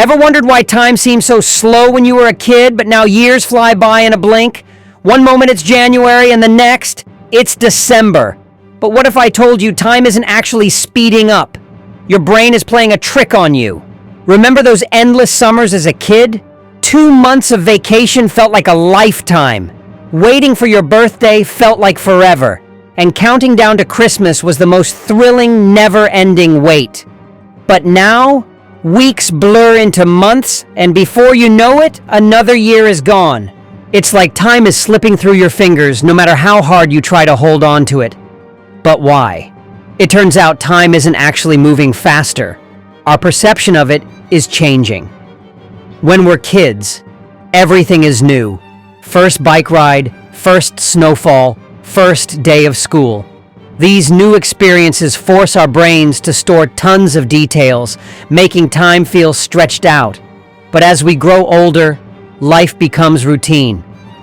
Ever wondered why time seemed so slow when you were a kid, but now years fly by in a blink? One moment it's January and the next, it's December. But what if I told you time isn't actually speeding up? Your brain is playing a trick on you. Remember those endless summers as a kid? 2 months of vacation felt like a lifetime. Waiting for your birthday felt like forever. And counting down to Christmas was the most thrilling, never-ending wait. But now, weeks blur into months, and before you know it, another year is gone. It's like time is slipping through your fingers no matter how hard you try to hold on to it. But why? It turns out time isn't actually moving faster. Our perception of it is changing. When we're kids, everything is new. First bike ride, first snowfall, first day of school. These new experiences force our brains to store tons of details, making time feel stretched out. But as we grow older, life becomes routine.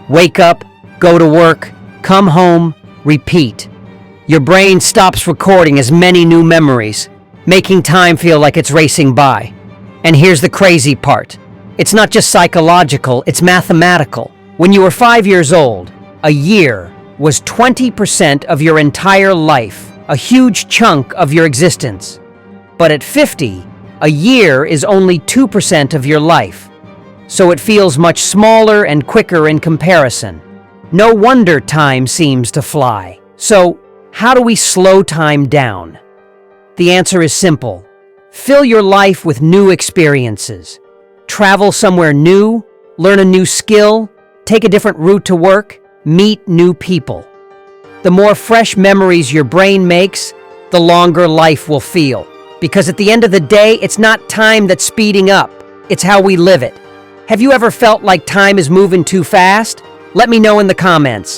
Wake up, go to work, come home, repeat. Your brain stops recording as many new memories, making time feel like it's racing by. And here's the crazy part. It's not just psychological, it's mathematical. When you were 5 years old, a year was 20% of your entire life, a huge chunk of your existence. But at 50, a year is only 2% of your life. So it feels much smaller and quicker in comparison. No wonder time seems to fly. So, how do we slow time down? The answer is simple. Fill your life with new experiences. Travel somewhere new, learn a new skill, take a different route to work, meet new people. The more fresh memories your brain makes, the longer life will feel. Because at the end of the day, it's not time that's speeding up, it's how we live it. Have you ever felt like time is moving too fast? Let me know in the comments.